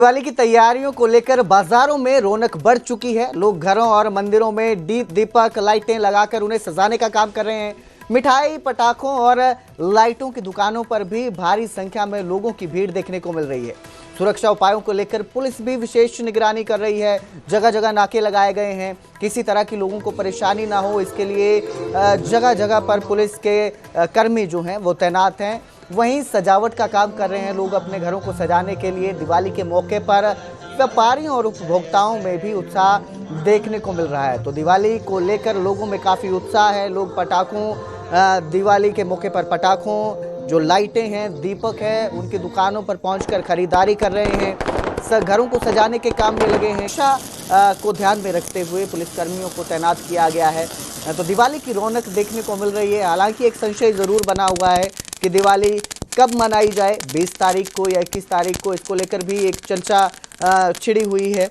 दिवाली की तैयारियों को लेकर बाजारों में रौनक बढ़ चुकी है। लोग घरों और मंदिरों में दीपक लाइटें लगाकर उन्हें सजाने का काम कर रहे हैं। मिठाई, पटाखों और लाइटों की दुकानों पर भी भारी संख्या में लोगों की भीड़ देखने को मिल रही है। सुरक्षा उपायों को लेकर पुलिस भी विशेष निगरानी कर रही है। जगह जगह नाके लगाए गए हैं। किसी तरह की लोगों को परेशानी ना हो, इसके लिए जगह जगह पर पुलिस के कर्मी जो हैं वो तैनात हैं। वहीं सजावट का काम कर रहे हैं लोग अपने घरों को सजाने के लिए। दिवाली के मौके पर व्यापारियों और उपभोक्ताओं में भी उत्साह देखने को मिल रहा है। तो दिवाली को लेकर लोगों में काफ़ी उत्साह है। लोग पटाखों, दिवाली के मौके पर पटाखों, जो लाइटें हैं, दीपक है, उनकी दुकानों पर पहुंचकर खरीदारी कर रहे हैं। घरों को सजाने के काम में लगे हैं। सुरक्षा को ध्यान में रखते हुए पुलिसकर्मियों को तैनात किया गया है। तो दिवाली की रौनक देखने को मिल रही है। हालांकि एक संशय ज़रूर बना हुआ है कि दिवाली कब मनाई जाए, 20 तारीख को या 21 तारीख को, इसको लेकर भी एक चर्चा छिड़ी हुई है।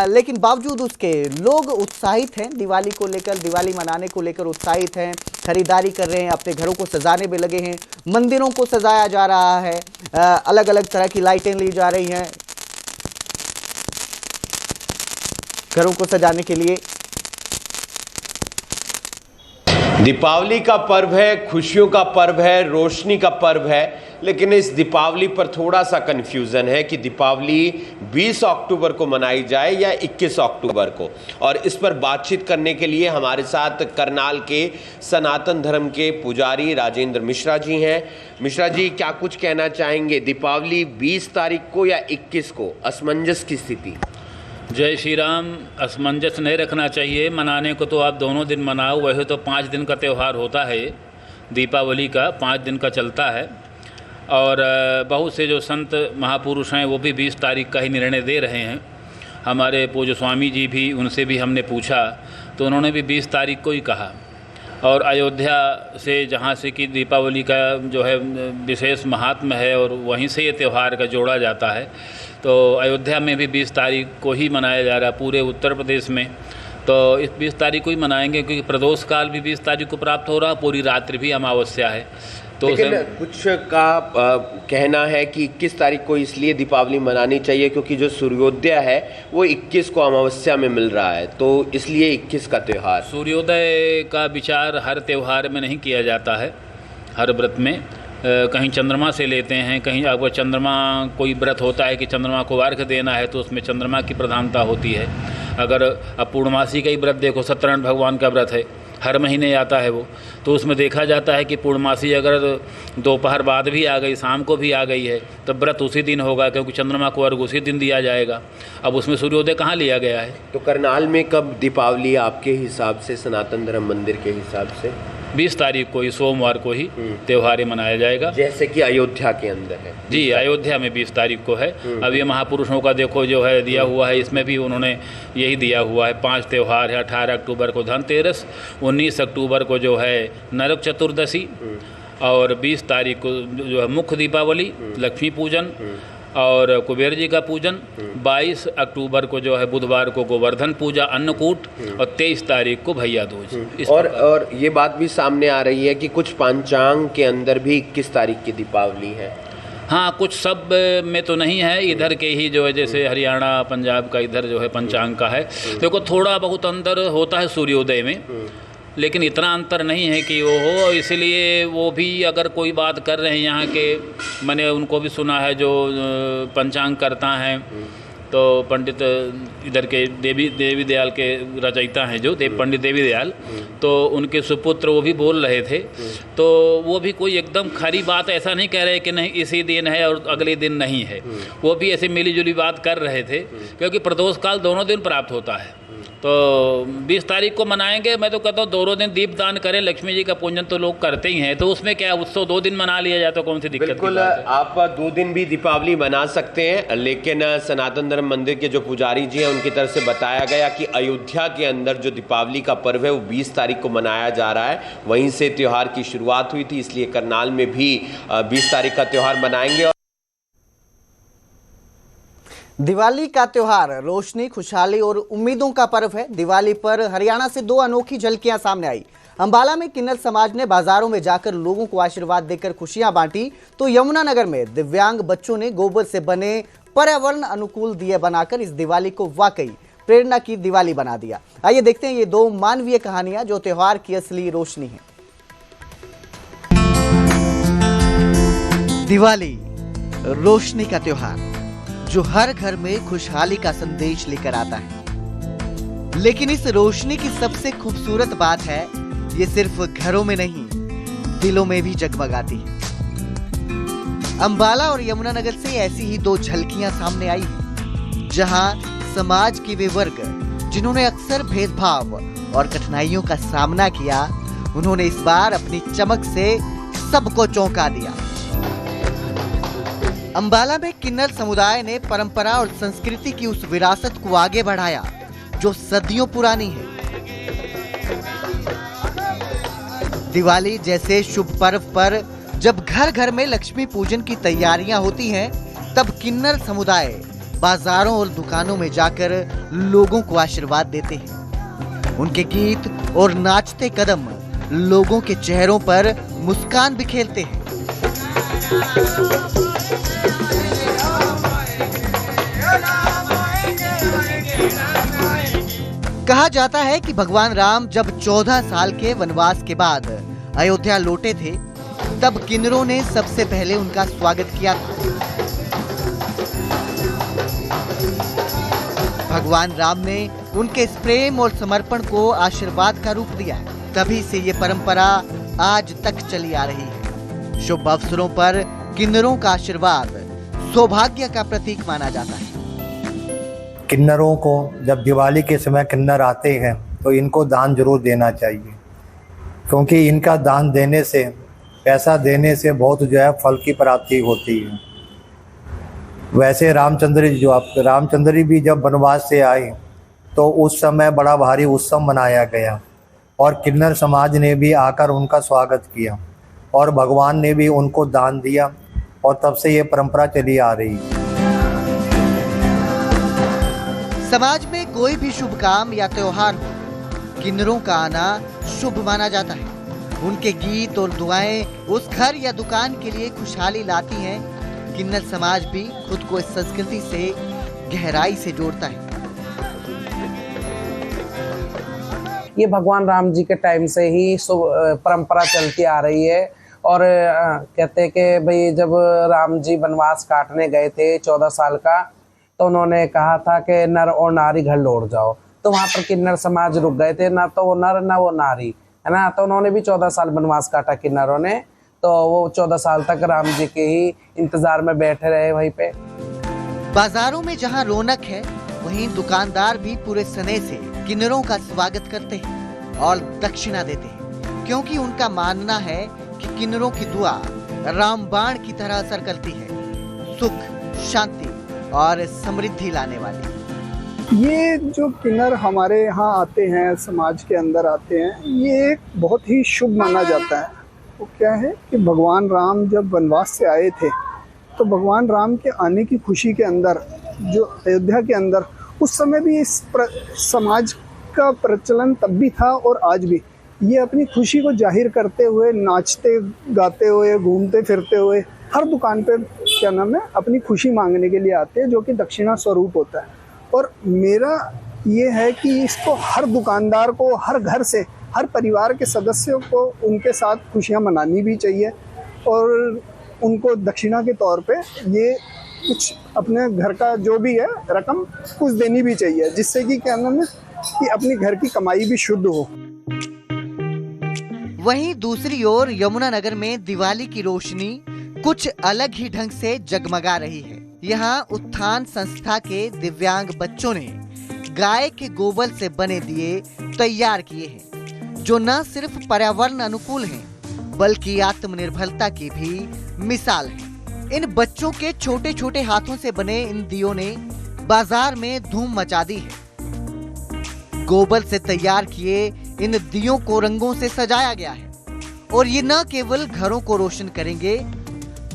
लेकिन बावजूद उसके लोग उत्साहित हैं दिवाली को लेकर, दिवाली मनाने को लेकर उत्साहित हैं। खरीदारी कर रहे हैं, अपने घरों को सजाने में लगे हैं। मंदिरों को सजाया जा रहा है, अलग अलग तरह की लाइटें ली जा रही हैं घरों को सजाने के लिए। दीपावली का पर्व है, खुशियों का पर्व है, रोशनी का पर्व है, लेकिन इस दीपावली पर थोड़ा सा कन्फ्यूज़न है कि दीपावली 20 अक्टूबर को मनाई जाए या 21 अक्टूबर को। और इस पर बातचीत करने के लिए हमारे साथ करनाल के सनातन धर्म के पुजारी राजेंद्र मिश्रा जी हैं। मिश्रा जी, क्या कुछ कहना चाहेंगे? दीपावली 20 तारीख को या 21 को, असमंजस की स्थिति। जय श्री राम। असमंजस नहीं रखना चाहिए। मनाने को तो आप दोनों दिन मनाओ, वैसे तो 5 दिन का त्यौहार होता है दीपावली का, 5 दिन का चलता है। और बहुत से जो संत महापुरुष हैं वो भी 20 तारीख का ही निर्णय दे रहे हैं। हमारे पूज्य स्वामी जी भी, उनसे भी हमने पूछा तो उन्होंने भी 20 तारीख को ही कहा। और अयोध्या से, जहाँ से कि दीपावली का जो है विशेष महात्म्य है और वहीं से ये त्यौहार का जोड़ा जाता है, तो अयोध्या में भी 20 तारीख को ही मनाया जा रहा है पूरे उत्तर प्रदेश में। तो इस 20 तारीख को ही मनाएंगे क्योंकि प्रदोष काल भी 20 तारीख को प्राप्त हो रहा, पूरी रात्रि भी अमावस्या है। तो लेकिन कुछ का कहना है कि 21 तारीख को इसलिए दीपावली मनानी चाहिए क्योंकि जो सूर्योदय है वो 21 को अमावस्या में मिल रहा है, तो इसलिए 21 का त्यौहार। सूर्योदय का विचार हर त्यौहार में नहीं किया जाता है, हर व्रत में। कहीं चंद्रमा से लेते हैं, कहीं अगर चंद्रमा कोई व्रत होता है कि चंद्रमा को अर्घ्य देना है तो उसमें चंद्रमा की प्रधानता होती है। अगर अब पूर्णमासी का ही व्रत देखो, सत्यनारायण भगवान का व्रत है, हर महीने आता है वो, तो उसमें देखा जाता है कि पूर्णमासी अगर दोपहर बाद भी आ गई, शाम को भी आ गई है, तो व्रत उसी दिन होगा क्योंकि चंद्रमा को अर्घ्य उसी दिन दिया जाएगा। अब उसमें सूर्योदय कहाँ लिया गया है? तो करनाल में कब दीपावली आपके हिसाब से, सनातन धर्म मंदिर के हिसाब से? 20 तारीख को ही, सोमवार को ही त्यौहार मनाया जाएगा, जैसे कि अयोध्या के अंदर है। जी, अयोध्या में 20 तारीख को है। अब ये महापुरुषों का देखो जो है दिया हुआ है, इसमें भी उन्होंने यही दिया हुआ है। 5 त्यौहार है। 18 अक्टूबर को धनतेरस, 19 अक्टूबर को जो है नरक चतुर्दशी, और 20 तारीख को जो है मुख्य दीपावली, लक्ष्मी पूजन और कुबेर जी का पूजन। 22 अक्टूबर को जो है बुधवार को गोवर्धन पूजा, अन्नकूट, और 23 तारीख को भैया दूज। और ये बात भी सामने आ रही है कि कुछ पंचांग के अंदर भी 21 तारीख की दीपावली है। हाँ, कुछ सब में तो नहीं है, इधर के ही जो है जैसे हरियाणा, पंजाब का इधर जो है पंचांग का है। देखो थोड़ा बहुत अंदर होता है सूर्योदय में, लेकिन इतना अंतर नहीं है कि वो हो। इसलिए वो भी अगर कोई बात कर रहे हैं यहाँ के, मैंने उनको भी सुना है जो पंचांग करता हैं, तो पंडित इधर के देवी दयाल के रचयिता हैं जो पंडित देवी दयाल, तो उनके सुपुत्र वो भी बोल रहे थे। तो वो भी कोई एकदम खरी बात ऐसा नहीं कह रहे कि नहीं इसी दिन है और अगले दिन नहीं है। वो भी ऐसे मिली जुली बात कर रहे थे क्योंकि प्रदोष काल दोनों दिन प्राप्त होता है। तो 20 तारीख को मनाएंगे। मैं तो कहता हूँ दोनों दिन दीप दान करें, लक्ष्मी जी का पूजन तो लोग करते ही हैं, तो उसमें क्या उत्सव 2 दिन मना लिया जाए तो कौन सी दिक्कत? बिल्कुल, आप 2 दिन भी दीपावली मना सकते हैं, लेकिन सनातन धर्म मंदिर के जो पुजारी जी हैं उनकी तरफ से बताया गया कि अयोध्या के अंदर जो दीपावली का पर्व है वो 20 तारीख को मनाया जा रहा है, वहीं से त्यौहार की शुरुआत हुई थी, इसलिए करनाल में भी 20 तारीख का त्यौहार मनाएंगे। दिवाली का त्योहार रोशनी, खुशहाली और उम्मीदों का पर्व है। दिवाली पर हरियाणा से 2 अनोखी झलकियां सामने आई। अंबाला में किन्नर समाज ने बाजारों में जाकर लोगों को आशीर्वाद देकर खुशियां बांटी, तो यमुनानगर में दिव्यांग बच्चों ने गोबर से बने पर्यावरण अनुकूल दिए बनाकर इस दिवाली को वाकई प्रेरणा की दिवाली बना दिया। आइए देखते हैं ये दो मानवीय कहानियां जो त्योहार की असली रोशनी है। दिवाली रोशनी का त्योहार जो हर घर में खुशहाली का संदेश लेकर आता है। लेकिन इस रोशनी की सबसे खूबसूरत बात है ये सिर्फ घरों में नहीं दिलों में भी जगमगाती है। अंबाला और यमुनानगर से ऐसी ही दो झलकियां सामने आई हैं, जहां समाज के वे वर्ग जिन्होंने अक्सर भेदभाव और कठिनाइयों का सामना किया, उन्होंने इस बार अपनी चमक से सबको चौंका दिया। अंबाला में किन्नर समुदाय ने परंपरा और संस्कृति की उस विरासत को आगे बढ़ाया जो सदियों पुरानी है। दिवाली जैसे शुभ पर्व पर जब घर घर में लक्ष्मी पूजन की तैयारियां होती हैं, तब किन्नर समुदाय बाजारों और दुकानों में जाकर लोगों को आशीर्वाद देते हैं। उनके गीत और नाचते कदम लोगों के चेहरों पर मुस्कान बिखेरते हैं। कहा जाता है कि भगवान राम जब 14 साल के वनवास के बाद अयोध्या लौटे थे, तब किन्नरों ने सबसे पहले उनका स्वागत किया था। भगवान राम ने उनके इस प्रेम और समर्पण को आशीर्वाद का रूप दिया। तभी से ये परंपरा आज तक चली आ रही है। शुभ अवसरों पर किन्नरों का आशीर्वाद सौभाग्य का प्रतीक माना जाता है। किन्नरों को जब दिवाली के समय किन्नर आते हैं तो इनको दान जरूर देना चाहिए, क्योंकि इनका दान देने से, पैसा देने से बहुत जो है फल की प्राप्ति होती है। वैसे रामचंद्र जी भी जब वनवास से आए तो उस समय बड़ा भारी उत्सव मनाया गया और किन्नर समाज ने भी आकर उनका स्वागत किया और भगवान ने भी उनको दान दिया और तब से ये परंपरा चली आ रही है। समाज में कोई भी शुभ काम या त्योहार हो, किन्नरों का आना शुभ माना जाता है। उनके गीत और दुआएं उस घर या दुकान के लिए खुशहाली लाती हैं। किन्नर समाज भी खुद को इस संस्कृति से गहराई से जोड़ता है। ये भगवान राम जी के टाइम से ही परंपरा चलती आ रही है और कहते हैं कि भाई जब राम जी वनवास काटने गए थे 14 साल का, तो उन्होंने कहा था कि नर और नारी घर लौट जाओ। तो वहाँ पर किन्नर समाज रुक गए थे, ना तो वो नर ना वो नारी, है ना। तो उन्होंने भी 14 साल वनवास काटा किन्नरों ने, तो वो 14 साल तक राम जी के ही इंतजार में बैठे रहे वहीं पे। बाजारों में जहाँ रौनक है, वहीं दुकानदार भी पूरे स्नेह से किन्नरों का स्वागत करते हैं और दक्षिणा देते हैं, क्योंकि उनका मानना है कि किन्नरों की दुआ रामबाण की तरह असर करती है, सुख, शांति और समृद्धि लाने वाली। ये जो किन्नर हमारे यहाँ आते हैं, समाज के अंदर आते हैं, ये एक बहुत ही शुभ माना जाता है। वो क्या है कि भगवान राम जब वनवास से आए थे, तो भगवान राम के आने की खुशी के अंदर जो अयोध्या के अंदर उस समय भी इस समाज का प्रचलन तब भी था और आज भी ये अपनी खुशी को जाहिर करते हुए, नाचते गाते हुए, घूमते फिरते हुए हर दुकान पे क्या नाम है अपनी खुशी मांगने के लिए आते हैं, जो कि दक्षिणा स्वरूप होता है। और मेरा ये है कि इसको हर दुकानदार को, हर घर से, हर परिवार के सदस्यों को उनके साथ खुशियाँ मनानी भी चाहिए और उनको दक्षिणा के तौर पे ये कुछ अपने घर का जो भी है रकम कुछ देनी भी चाहिए, जिससे कि क्या नाम है कि अपनी घर की कमाई भी शुद्ध हो। वहीं दूसरी ओर यमुनानगर में दिवाली की रोशनी कुछ अलग ही ढंग से जगमगा रही है। यहाँ उत्थान संस्था के दिव्यांग बच्चों ने गाय के गोबर से बने दिए तैयार किए हैं, जो न सिर्फ पर्यावरण अनुकूल हैं, बल्कि आत्मनिर्भरता की भी मिसाल है। इन बच्चों के छोटे छोटे हाथों से बने इन दियों ने बाजार में धूम मचा दी है। गोबर से तैयार किए इन दियों को रंगों से सजाया गया है और ये न केवल घरों को रोशन करेंगे,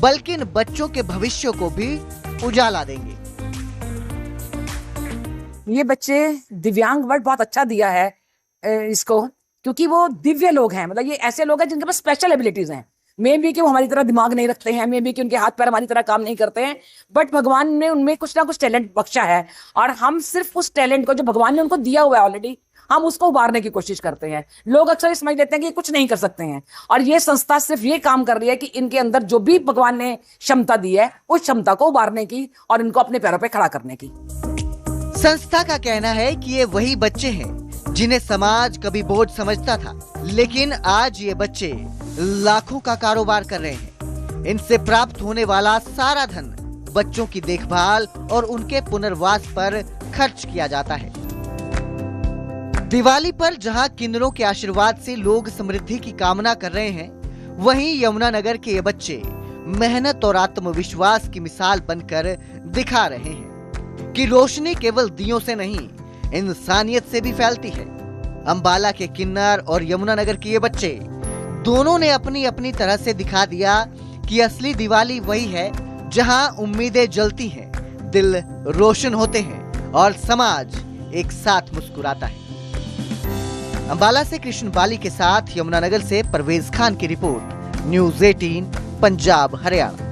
बल्कि इन बच्चों के भविष्य को भी उजाला देंगे। ये बच्चे दिव्यांग वर्ड बहुत अच्छा दिया है इसको, क्योंकि वो दिव्य लोग हैं। मतलब ये ऐसे लोग हैं जिनके पास स्पेशल एबिलिटीज हैं, मे भी कि वो हमारी तरह दिमाग नहीं रखते हैं, मे भी कि उनके हाथ पैर हमारी तरह काम नहीं करते हैं, बट भगवान ने उनमें कुछ ना कुछ टैलेंट बख्शा है और हम सिर्फ उस टैलेंट को जो भगवान ने उनको दिया हुआ है ऑलरेडी, हम उसको उभारने की कोशिश करते हैं। लोग अक्सर समझ लेते हैं कि ये कुछ नहीं कर सकते हैं, और ये संस्था सिर्फ ये काम कर रही है कि इनके अंदर जो भी भगवान ने क्षमता दी है उस क्षमता को उभारने की और इनको अपने पैरों पे खड़ा करने की। संस्था का कहना है कि ये वही बच्चे हैं जिन्हें समाज कभी बोझ समझता था, लेकिन आज ये बच्चे लाखों का कारोबार कर रहे हैं। इनसे प्राप्त होने वाला सारा धन बच्चों की देखभाल और उनके पुनर्वास पर खर्च किया जाता है। दिवाली पर जहां किन्नरों के आशीर्वाद से लोग समृद्धि की कामना कर रहे हैं, वहीं यमुनानगर के ये बच्चे मेहनत और आत्मविश्वास की मिसाल बनकर दिखा रहे हैं कि रोशनी केवल दियों से नहीं, इंसानियत से भी फैलती है। अंबाला के किन्नर और यमुनानगर के ये बच्चे दोनों ने अपनी अपनी तरह से दिखा दिया कि असली दिवाली वही है जहां उम्मीदें जलती हैं, दिल रोशन होते हैं और समाज एक साथ मुस्कुराता है। अंबाला से कृष्ण बाली के साथ यमुनानगर से परवेज खान की रिपोर्ट, न्यूज़ 18 पंजाब हरियाणा।